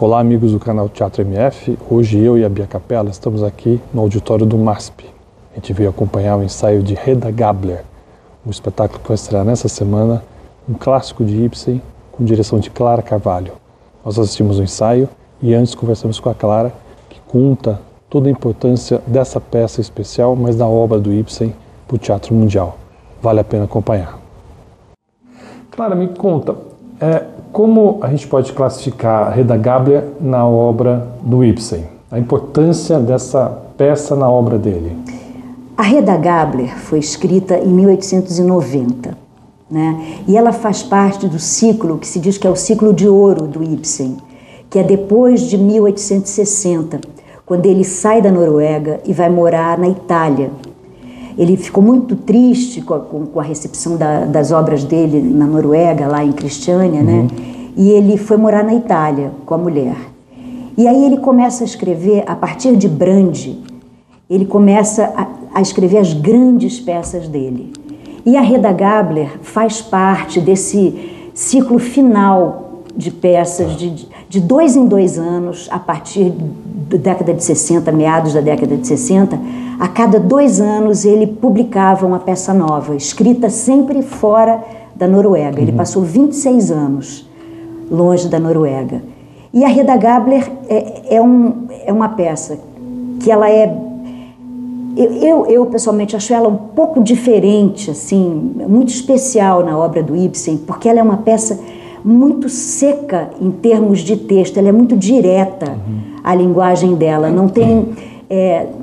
Olá, amigos do canal Teatro MF. Hoje eu e a Bia Capella estamos aqui no auditório do MASP. A gente veio acompanhar o ensaio de Hedda Gabler, um espetáculo que vai estrear nessa semana, um clássico de Ibsen, com direção de Clara Carvalho. Nós assistimos o ensaio e antes conversamos com a Clara, que conta toda a importância dessa peça especial, mas da obra do Ibsen para o teatro mundial. Vale a pena acompanhar. Clara, me conta, como a gente pode classificar Hedda Gabler na obra do Ibsen? A importância dessa peça na obra dele? A Hedda Gabler foi escrita em 1890, né? E ela faz parte do ciclo que se diz que é o ciclo de ouro do Ibsen, que é depois de 1860, quando ele sai da Noruega e vai morar na Itália. Ele ficou muito triste com a recepção das obras dele na Noruega, lá em Cristiânia, né? E ele foi morar na Itália com a mulher. E aí ele começa a escrever, a partir de Brandi, ele começa a escrever as grandes peças dele. E a Hedda Gabler faz parte desse ciclo final de peças, de 2 em 2 anos, a partir da década de 60, meados da década de 60, a cada 2 anos ele publicava uma peça nova, escrita sempre fora da Noruega. Ele passou 26 anos longe da Noruega. E a Hedda Gabler é uma peça que ela é... Eu pessoalmente acho ela um pouco diferente, assim, muito especial na obra do Ibsen, porque ela é uma peça muito seca em termos de texto, ela é muito direta, a linguagem dela, não tem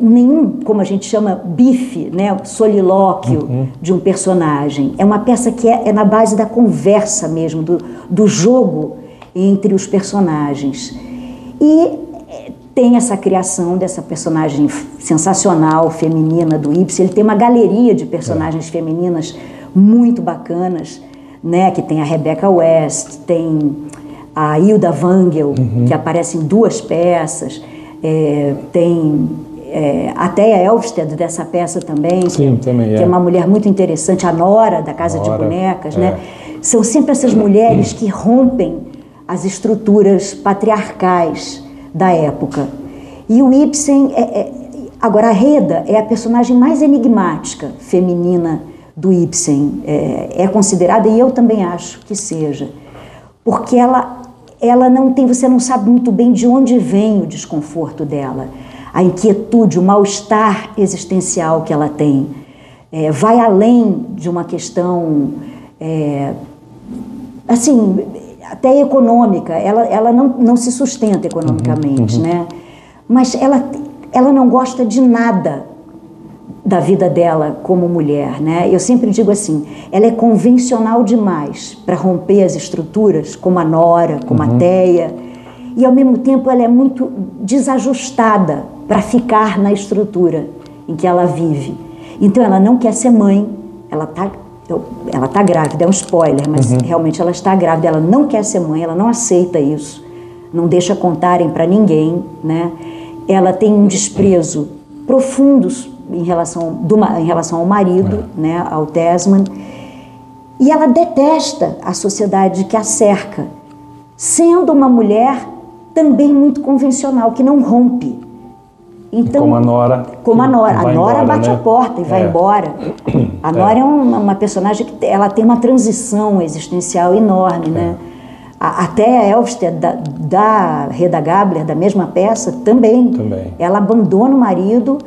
nenhum, como a gente chama, bife, né, solilóquio de um personagem. É uma peça que é na base da conversa mesmo, do jogo entre os personagens. E tem essa criação dessa personagem sensacional, feminina do Ibsen. Ele tem uma galeria de personagens femininas muito bacanas, né? Que tem a Rebecca West, tem a Hilda Wangel, que aparece em 2 peças, tem a Thea Elvsted dessa peça também, Sim, que é uma mulher muito interessante, a Nora, da Casa de Bonecas, né? São sempre essas mulheres que rompem as estruturas patriarcais da época. E o Ibsen, agora a Hedda é a personagem mais enigmática feminina do Ibsen, é considerada, e eu também acho que seja, porque ela não tem, você não sabe muito bem de onde vem o desconforto dela, a inquietude, o mal-estar existencial que ela tem, vai além de uma questão, assim, até econômica, ela não se sustenta economicamente, né? Mas ela não gosta de nada da vida dela como mulher, né? Eu sempre digo assim, ela é convencional demais para romper as estruturas, como a Nora, como a Thea, e ao mesmo tempo ela é muito desajustada para ficar na estrutura em que ela vive. Então ela não quer ser mãe, ela tá grávida, é um spoiler, mas realmente ela está grávida, ela não quer ser mãe, ela não aceita isso, não deixa contarem para ninguém, né? Ela tem um desprezo profundo em relação ao marido, né, ao Tesman, e ela detesta a sociedade que a cerca, sendo uma mulher também muito convencional, que não rompe. Então, como a Nora. A Nora embora, bate, né, a porta e vai embora. A Nora é uma personagem que ela tem uma transição existencial enorme, né? Até a Elvsted, da Hedda Gabler, da mesma peça, também. Ela abandona o marido,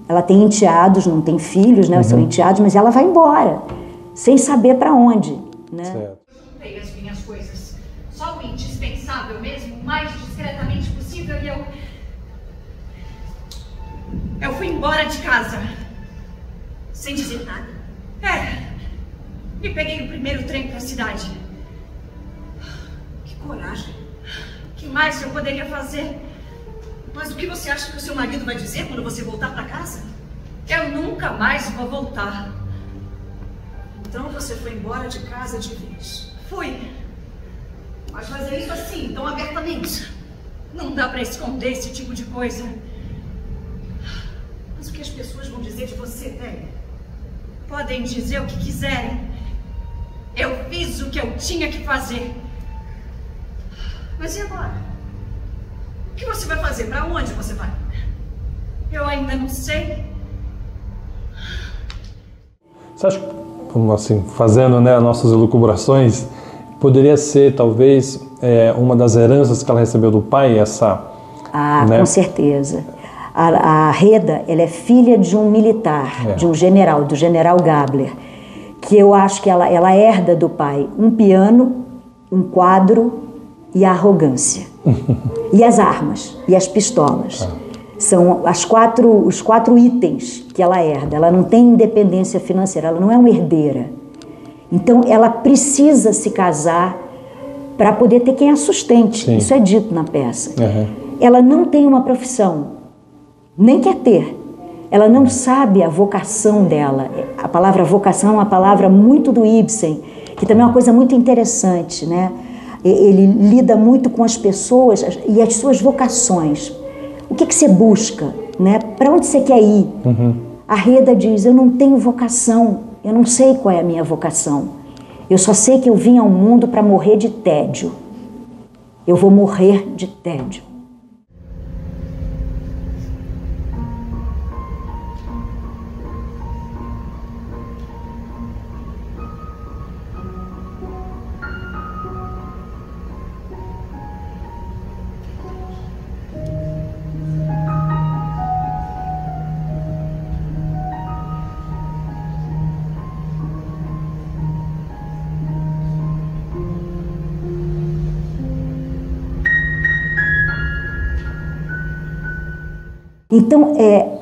ela tem enteados, não tem filhos, né? São enteados, mas ela vai embora, sem saber para onde, né? Eu juntei as minhas coisas, só o indispensável mesmo, o mais discretamente possível, e eu fui embora de casa, sem dizer nada. E peguei o primeiro trem para a cidade. Que coragem! O que mais eu poderia fazer? Mas o que você acha que o seu marido vai dizer quando você voltar para casa? Eu nunca mais vou voltar. Então você foi embora de casa de vez? Fui. Mas fazer isso assim, tão abertamente, não dá para esconder esse tipo de coisa. Mas o que as pessoas vão dizer de você, Thea? Podem dizer o que quiserem. Eu fiz o que eu tinha que fazer. Mas e agora? O que você vai fazer? Para onde você vai? Eu ainda não sei. Você acha que, como assim, fazendo, né, nossas elucubrações, poderia ser talvez uma das heranças que ela recebeu do pai, essa... Ah, né? Com certeza. A Reda, ela é filha de um militar, de um general, do general Gabler, que eu acho que ela herda do pai um piano, um quadro e a arrogância. E as armas, e as pistolas. São os quatro itens que ela herda. Ela não tem independência financeira, ela não é uma herdeira. Então, ela precisa se casar para poder ter quem a sustente. Sim. Isso é dito na peça. Ela não tem uma profissão, nem quer ter. Ela não sabe a vocação dela. A palavra vocação é uma palavra muito do Ibsen, que também é uma coisa muito interessante, né? Ele lida muito com as pessoas e as suas vocações. O que você busca, né? Para onde você quer ir? A Reda diz, eu não tenho vocação, eu não sei qual é a minha vocação. Eu só sei que eu vim ao mundo para morrer de tédio. Eu vou morrer de tédio. Então,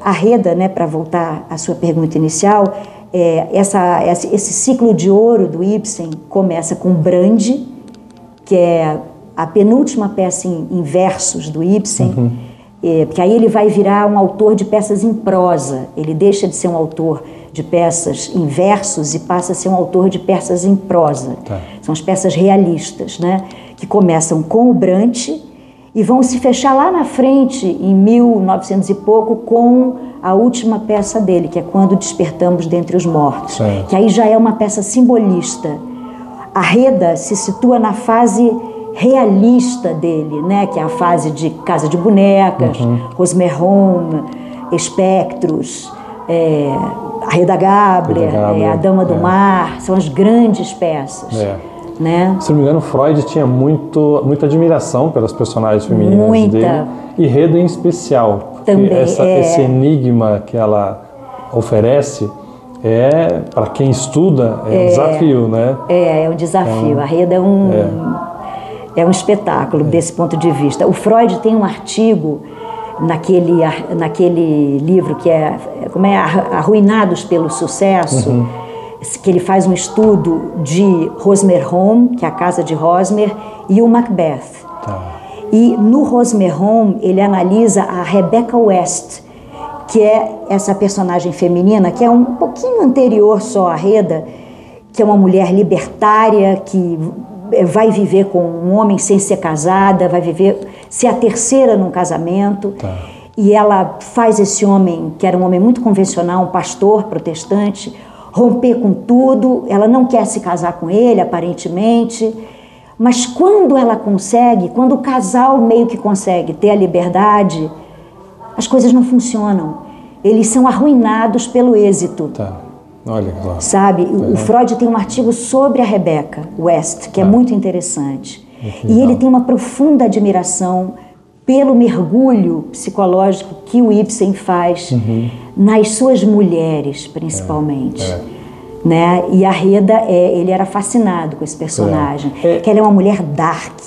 a Reda, né, para voltar à sua pergunta inicial, esse ciclo de ouro do Ibsen começa com Brande, que é a penúltima peça em versos do Ibsen, porque aí ele vai virar um autor de peças em prosa. Ele deixa de ser um autor de peças em versos e passa a ser um autor de peças em prosa. São as peças realistas, né, que começam com o Brande e vão se fechar lá na frente, em 1900 e pouco, com a última peça dele, que é Quando Despertamos Dentre os Mortos, que aí já é uma peça simbolista. A Reda se situa na fase realista dele, né, que é a fase de Casa de Bonecas, Rosmer Home, Espectros, a Reda Gabler, a Dama do Mar, são as grandes peças. Né? Se não me engano, Freud tinha muita admiração pelas personagens femininas dele, e Reda em especial. Também. Esse enigma que ela oferece para quem estuda, um desafio, né? É um desafio. A Reda é um espetáculo desse ponto de vista. O Freud tem um artigo naquele livro que como Arruinados pelo Sucesso, que ele faz um estudo de Rosmer Home, que é a casa de Rosmer, e o Macbeth. E no Rosmer Home ele analisa a Rebecca West, que é essa personagem feminina, que é um pouquinho anterior só à Reda, que é uma mulher libertária, que vai viver com um homem sem ser casada, vai ser a terceira num casamento. E ela faz esse homem, que era um homem muito convencional, um pastor protestante, romper com tudo. Ela não quer se casar com ele, aparentemente, mas quando ela consegue, quando o casal meio que consegue ter a liberdade, as coisas não funcionam. Eles são arruinados pelo êxito. Olha lá. Sabe? O Freud tem um artigo sobre a Rebecca West, que é muito interessante. E ele tem uma profunda admiração pelo mergulho psicológico que o Ibsen faz nas suas mulheres, principalmente. Né? E a Reda, ele era fascinado com esse personagem, que ela é uma mulher dark.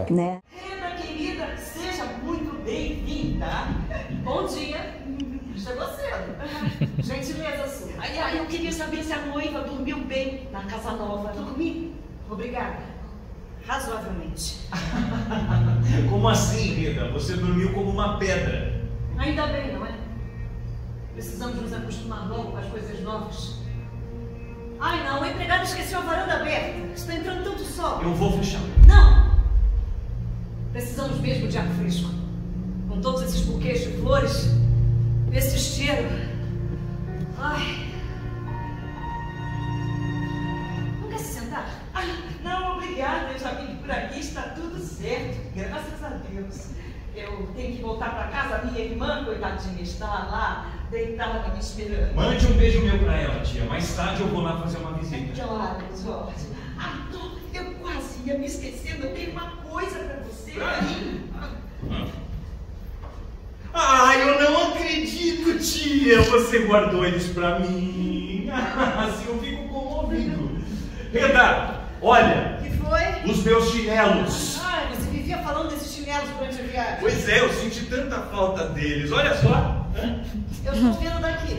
Né? Reda, querida, seja muito bem-vinda. Bom dia. Chegou cedo. Gentileza sua. Eu queria saber se a noiva dormiu bem na casa nova. Dormi? Obrigada. Razoavelmente. Como assim, Reda? Você dormiu como uma pedra. Ainda bem, não é? Precisamos nos acostumar logo com as coisas novas. Ai, não, o empregado esqueceu a varanda aberta. Está entrando tanto sol. Eu vou fechar. Não! Precisamos mesmo de ar fresco. Com todos esses buquês de flores, esse cheiro. Ai. Não quer se sentar? Não, obrigada. Eu já vim por aqui, está tudo certo. Graças a Deus. Eu tenho que voltar para casa. A minha irmã, coitadinha, está lá, deitada, me esperando. Mande um beijo meu pra ela, tia. Mais tarde eu vou lá fazer uma visita. Claro, Jorge. Arthur, eu quase ia me esquecendo. Eu tenho uma coisa para você. Pra mim? Ah, eu não acredito, tia. Você guardou eles pra mim. Assim eu fico comovido. Reda, olha. O que foi? Os meus chinelos. Ai, você vivia falando desses chinelos durante a viagem. Pois é, eu senti tanta falta deles. Olha só. Eu estou vendo daqui.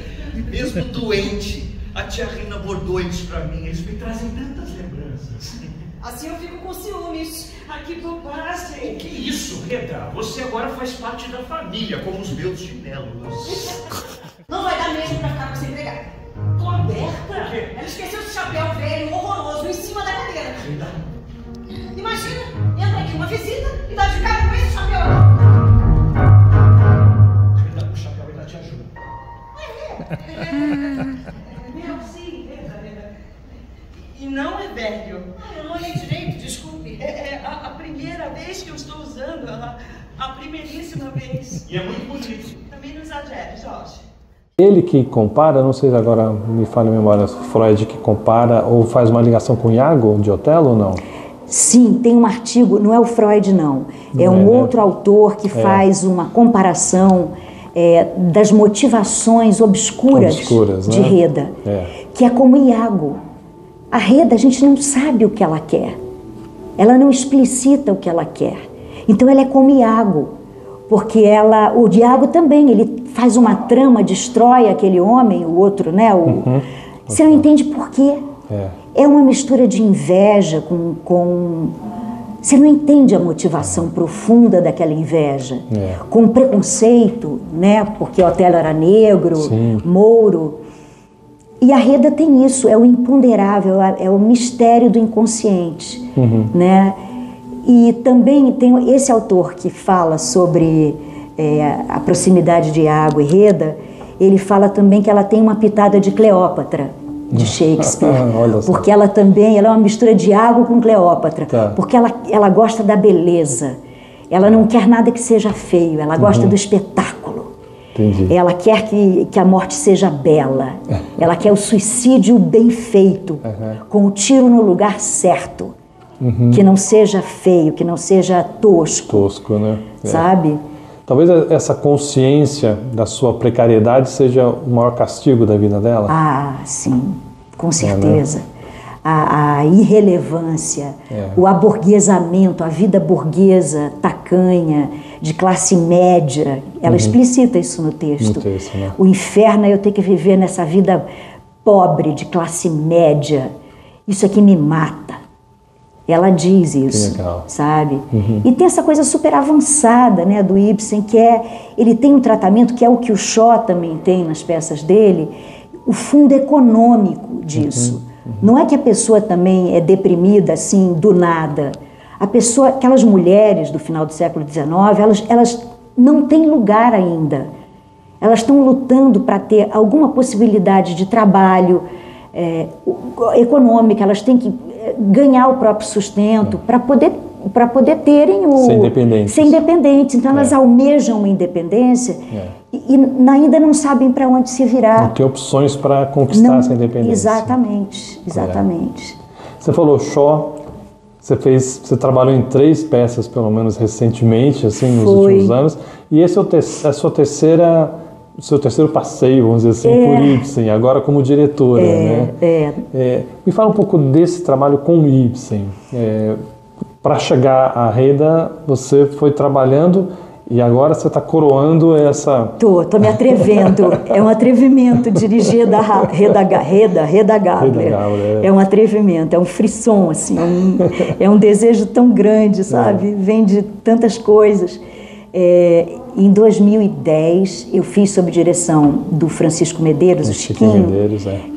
Mesmo doente, a tia Rina bordou eles pra mim. Eles me trazem tantas lembranças. Assim eu fico com ciúmes. Aqui bobagem. Que isso, Reda? Você agora faz parte da família, como os meus chinelos. Não vai dar mesmo pra ficar com essa empregada. Tô aberta. Ela esqueceu esse chapéu velho, horroroso, em cima da cadeira. Reda. Imagina, entra aqui uma visita e dá de cara com esse chapéu. Reda, o chapéu ainda te ajuda. Meu, sim, Reda. E não é velho. Eu não olhei direito, desculpe. É a primeira vez que eu estou usando, a primeiríssima vez. E é muito bonito. Também não exagere, Jorge. Ele que compara, não sei se agora me falha a memória, Freud que compara ou faz uma ligação com Iago de Otelo ou não? Sim, tem um artigo, não é o Freud não, é um outro autor que faz uma comparação das motivações obscuras de né? Reda, que é como Iago. A Reda, a gente não sabe o que ela quer, ela não explicita o que ela quer, então ela é como Iago, porque o Iago também, ele faz uma trama, destrói aquele homem, o outro, né? Você não entende por quê. É uma mistura de inveja com... Você não entende a motivação profunda daquela inveja. Com preconceito, né? Porque Otelo era negro, mouro. E a Reda tem isso, é o imponderável, é o mistério do inconsciente, né? E também tem esse autor que fala sobre a proximidade de Iago e Reda, ele fala também que ela tem uma pitada de Cleópatra, de Shakespeare, porque ela também é uma mistura de Iago com Cleópatra, porque ela gosta da beleza, ela não quer nada que seja feio, ela gosta do espetáculo. Entendi. Ela quer que a morte seja bela, ela quer o suicídio bem feito, com o tiro no lugar certo, que não seja feio, que não seja tosco. Tosco, né? Sabe? Talvez essa consciência da sua precariedade seja o maior castigo da vida dela? Ah, sim, com certeza. Né? A irrelevância, o aburguesamento, a vida burguesa, tacanha, de classe média, ela explicita isso no texto. Né? O inferno é eu ter que viver nessa vida pobre, de classe média. Isso aqui me mata. Ela diz isso, sabe? E tem essa coisa super avançada, né, do Ibsen, que ele tem um tratamento que é o que o Shaw também tem nas peças dele, o fundo econômico disso. Não é que a pessoa também é deprimida assim do nada. A pessoa, aquelas mulheres do final do século XIX, elas não têm lugar ainda. Elas estão lutando para ter alguma possibilidade de trabalho econômica, elas têm que ganhar o próprio sustento para poder terem ser independentes. Então elas almejam uma independência e ainda não sabem para onde se virar. Não tem opções para conquistar essa independência. Exatamente. Você falou Shaw, você trabalhou em 3 peças pelo menos recentemente, assim, nos últimos anos, e esse é o seu terceiro passeio, vamos dizer assim, por Ibsen, agora como diretora, né? Me fala um pouco desse trabalho com Ibsen. Para chegar à Reda, você foi trabalhando e agora você está coroando essa... Tô me atrevendo. É um atrevimento dirigir da Reda Gabler. É um atrevimento, é um frisson, assim, é um desejo tão grande, sabe? Vem de tantas coisas. Em 2010, eu fiz sob direção do Francisco Medeiros, o Chiquinho,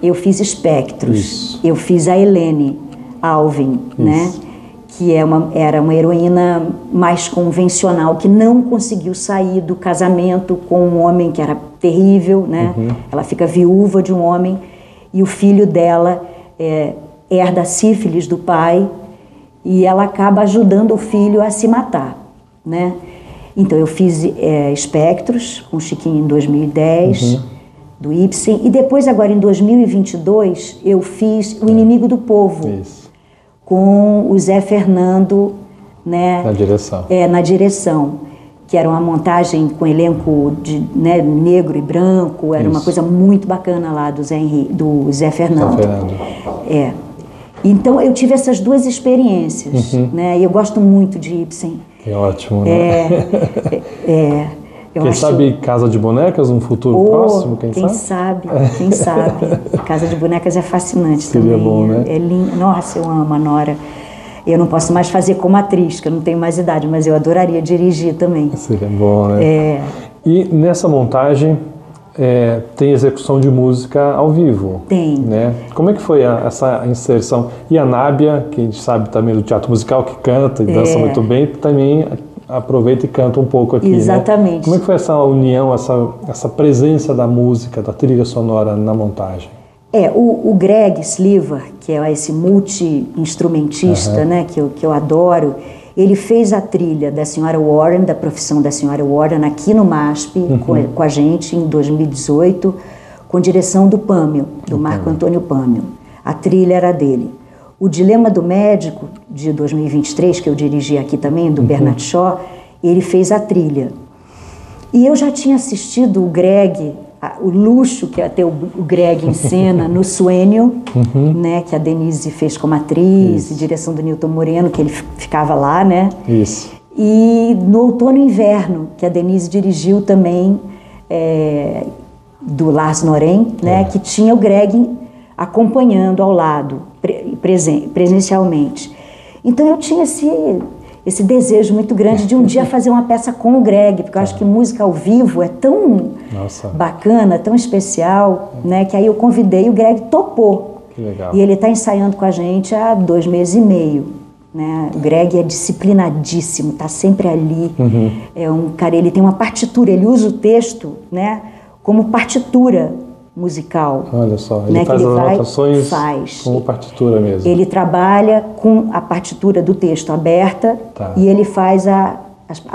eu fiz Espectros, eu fiz a Helene Alvim, né? Que era uma heroína mais convencional, que não conseguiu sair do casamento com um homem que era terrível, né? Ela fica viúva de um homem e o filho dela herda a sífilis do pai e ela acaba ajudando o filho a se matar, né? Então, eu fiz Espectros com o Chiquinho em 2010, do Ibsen, e depois, agora em 2022, eu fiz O Inimigo do Povo, com o Zé Fernando, né, na direção, que era uma montagem com elenco de, né, negro e branco, era uma coisa muito bacana lá do Zé Fernando. Então, eu tive essas duas experiências, né, e eu gosto muito de Ibsen. Que ótimo, né? Quem sabe Casa de Bonecas, um futuro próximo, quem sabe? Quem sabe. Casa de Bonecas é fascinante. Seria também. Bom, né? É lindo. Nossa, eu amo a Nora. Eu não posso mais fazer como atriz, que eu não tenho mais idade, mas eu adoraria dirigir também. Seria bom, né? E nessa montagem tem execução de música ao vivo. Tem. Né? Como é que foi essa inserção? E a Nábia, que a gente sabe também do teatro musical, que canta e dança muito bem, também aproveita e canta um pouco aqui. Exatamente. Né? Como é que foi essa união, essa presença da música, da trilha sonora na montagem? O Greg Sliver, que é esse multi-instrumentista, né, que eu adoro, ele fez a trilha da Senhora Warren, da profissão da Senhora Warren, aqui no MASP, com a gente, em 2018, com direção do Pâmio, do Marco Antônio Pâmio. A trilha era dele. O Dilema do Médico, de 2023, que eu dirigi aqui também, do Bernard Shaw, ele fez a trilha. E eu já tinha assistido o Greg, o luxo que é ter o Greg em cena no Suênio, né, que a Denise fez como atriz, e direção do Nilton Moreno, que ele ficava lá, né? Isso. E no Outono e Inverno, que a Denise dirigiu também, do Lars Norén, né, que tinha o Greg acompanhando ao lado, presencialmente. Então eu tinha esse desejo muito grande de um dia fazer uma peça com o Greg, porque eu acho que música ao vivo é tão bacana, tão especial, né, que aí eu convidei, o Greg topou. Que legal. E ele está ensaiando com a gente há 2 meses e meio. Né? O Greg é disciplinadíssimo, está sempre ali. É um cara, ele tem uma partitura, ele usa o texto, né, como partitura musical. Olha só, ele né, faz as anotações faz. como partitura mesmo. Ele trabalha com a partitura do texto aberta e ele faz a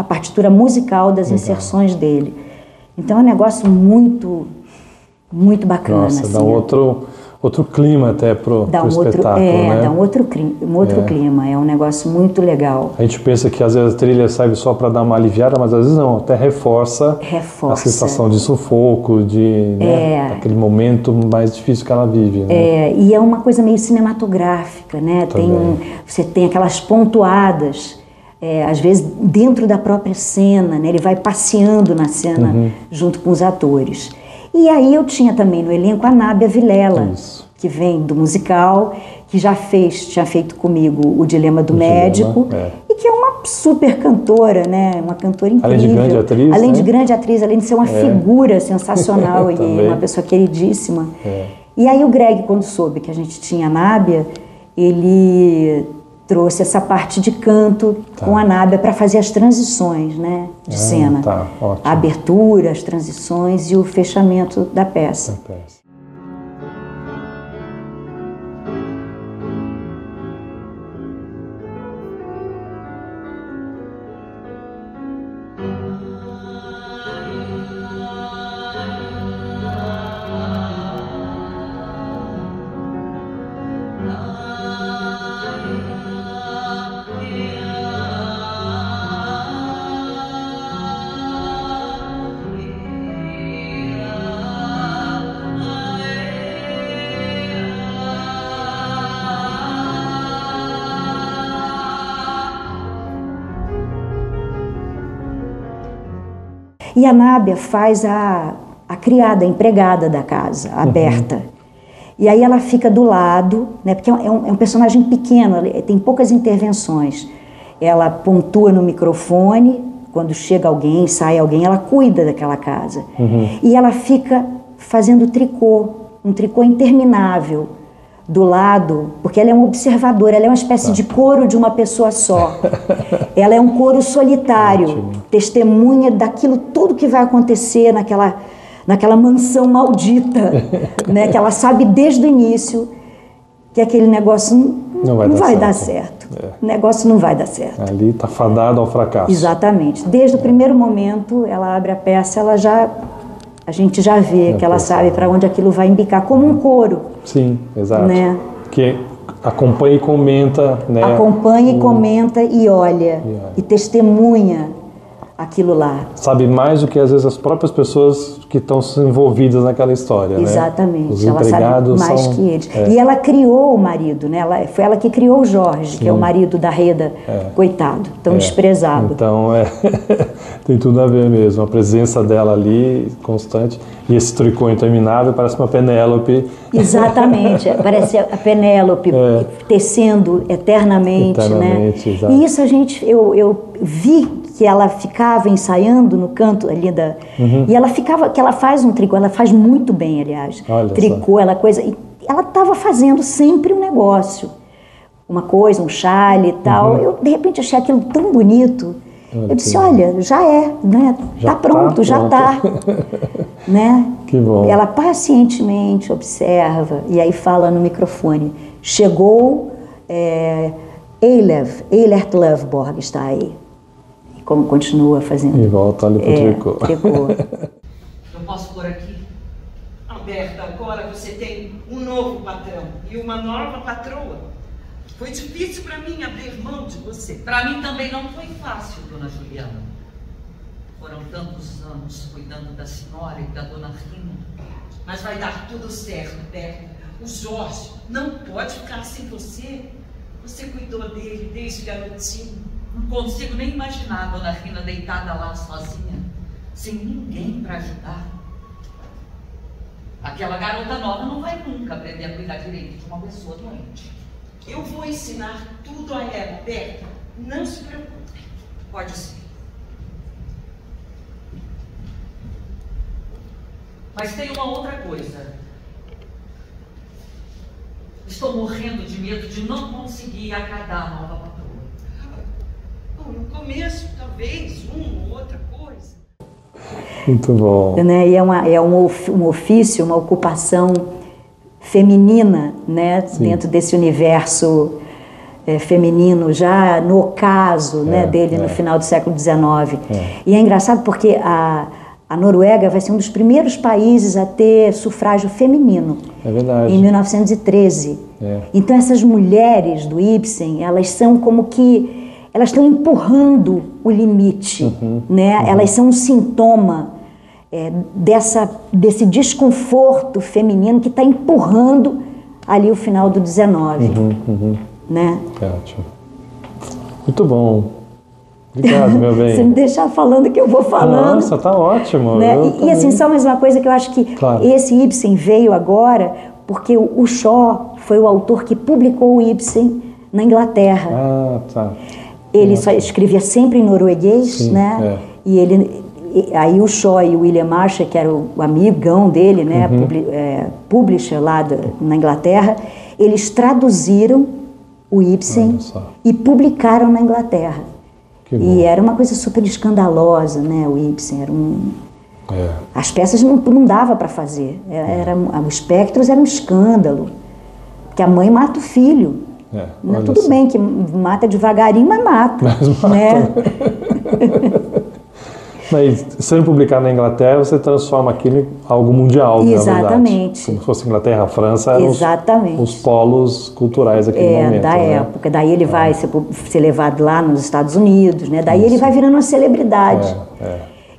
partitura musical das inserções dele. Então é um negócio muito, muito bacana. Nossa, assim, dá outro clima até pro espetáculo, né? Dá um outro clima, é um negócio muito legal. A gente pensa que às vezes a trilha serve só para dar uma aliviada, mas às vezes não, até reforça. a sensação de sufoco, né, aquele momento mais difícil que ela vive. Né? E é uma coisa meio cinematográfica, né? Você tem aquelas pontuadas, às vezes dentro da própria cena, né? Ele vai passeando na cena junto com os atores. E aí eu tinha também no elenco a Nábia Vilela, que vem do musical, que já tinha feito comigo o Dilema do Médico, e que é uma super cantora, né? Uma cantora incrível. Além de grande atriz, além de grande atriz, além de ser uma figura sensacional e uma pessoa queridíssima. E aí o Greg, quando soube que a gente tinha a Nábia, ele trouxe essa parte de canto com a Nábia para fazer as transições, né, de cena. A abertura, as transições e o fechamento da peça. E a Nábia faz a criada, a empregada da casa, a Berta. E aí ela fica do lado, né, porque é um personagem pequeno, tem poucas intervenções. Ela pontua no microfone, quando chega alguém, sai alguém, ela cuida daquela casa. E ela fica fazendo tricô, um tricô interminável, do lado, porque ela é uma observadora, ela é uma espécie de coro de uma pessoa só. Ela é um coro solitário, testemunha daquilo tudo que vai acontecer naquela mansão maldita, né, que ela sabe desde o início. que aquele negócio não vai dar certo. O negócio não vai dar certo. Ali está fadado ao fracasso. Exatamente. Desde o primeiro momento, ela abre a peça, a gente já vê que ela sabe para onde aquilo vai embicar, como um coro. Sim, exato. Né? Que acompanha e comenta, né? Acompanha e comenta e olha, e testemunha aquilo lá. Sabe mais do que às vezes as próprias pessoas que estão envolvidas naquela história, exatamente. Né? Os ela empregados sabe mais que eles. E ela criou o marido, né? Foi ela que criou o Jorge, que é o marido da Reda, coitado, tão desprezado. Então, tem tudo a ver mesmo. A presença dela ali, constante. E esse tricô interminável parece uma Penélope. Exatamente. Parece a Penélope tecendo eternamente, né? Exato. E isso eu vi que ela ficava ensaiando no canto ali e ela faz um tricô, ela faz muito bem, aliás. Olha tricô, e ela estava fazendo sempre um negócio, uma coisa, um chale e tal. Eu de repente achei aquilo tão bonito. Eu disse, olha, já né? Tá pronto, já tá. Né? Que bom. Ela pacientemente observa e aí fala no microfone. Chegou Eilert Lovborg está aí. E como continua fazendo. E volta ali pro tricô. Eu posso pôr aqui? Alberta, agora você tem um novo patrão e uma nova patroa. Foi difícil para mim abrir mão de você. Para mim também não foi fácil, dona Juliana. Foram tantos anos cuidando da senhora e da dona Rina. Mas vai dar tudo certo, Berta. O Jorge não pode ficar sem você. Você cuidou dele desde garotinho. Não consigo nem imaginar a dona Rina deitada lá sozinha, sem ninguém para ajudar. Aquela garota nova não vai nunca aprender a cuidar direito de uma pessoa doente. Eu vou ensinar tudo a ela, Berta. Não se preocupe. Pode ser. Mas tem uma outra coisa. Estou morrendo de medo de não conseguir agradar a nova patroa. No começo, talvez, uma ou outra coisa. Muito bom. Né? E é um ofício, uma ocupação feminina, né? Dentro desse universo feminino, já no ocaso dele no final do século XIX. E é engraçado porque a Noruega vai ser um dos primeiros países a ter sufrágio feminino. É verdade. Em 1913. Então essas mulheres do Ibsen, elas são como que elas estão empurrando o limite, né? Elas são um sintoma desse desconforto feminino que está empurrando ali o final do 19, né? É ótimo. Muito bom. Obrigado, meu bem. Se me deixar falando que eu vou falando. Nossa, tá ótimo. Né? E assim, só mais uma coisa que eu acho que esse Ibsen veio agora porque o Shaw foi o autor que publicou o Ibsen na Inglaterra. Ah, tá. Ele só escrevia sempre em norueguês, né? E aí o Shaw e o William Marshall, que era o amigão dele, né? Publisher lá na Inglaterra, eles traduziram o Ibsen e publicaram na Inglaterra. E era uma coisa super escandalosa, né? O Ibsen era as peças não dava para fazer. Os espectros eram um escândalo. Porque a mãe mata o filho. Tudo bem que mata devagarinho, mas mata. Né? Mas sendo publicado na Inglaterra, você transforma aquilo em algo mundial, exatamente. Como se fosse Inglaterra, a França, eram os polos culturais daquele momento. Da época. Daí ele vai ser levado lá nos Estados Unidos, né? Daí ele vai virando uma celebridade.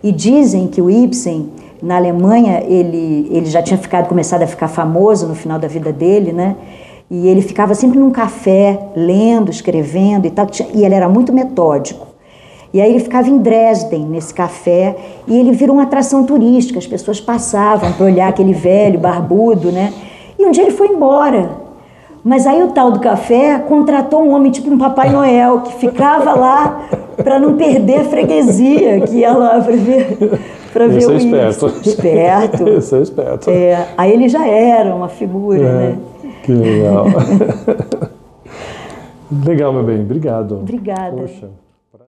E dizem que o Ibsen, na Alemanha, ele já tinha começado a ficar famoso no final da vida dele, né? E ele ficava sempre num café, lendo, escrevendo e tal, e ele era muito metódico. E aí ele ficava em Dresden, nesse café, e ele virou uma atração turística, as pessoas passavam para olhar aquele velho, barbudo, né? E um dia ele foi embora. Mas aí o tal do café contratou um homem, tipo um Papai Noel, que ficava lá para não perder a freguesia, que ia lá para ver o esperto. Esperto. Esse é esperto. Aí ele já era uma figura, né? Que legal. Legal, meu bem. Obrigado. Obrigada. Poxa.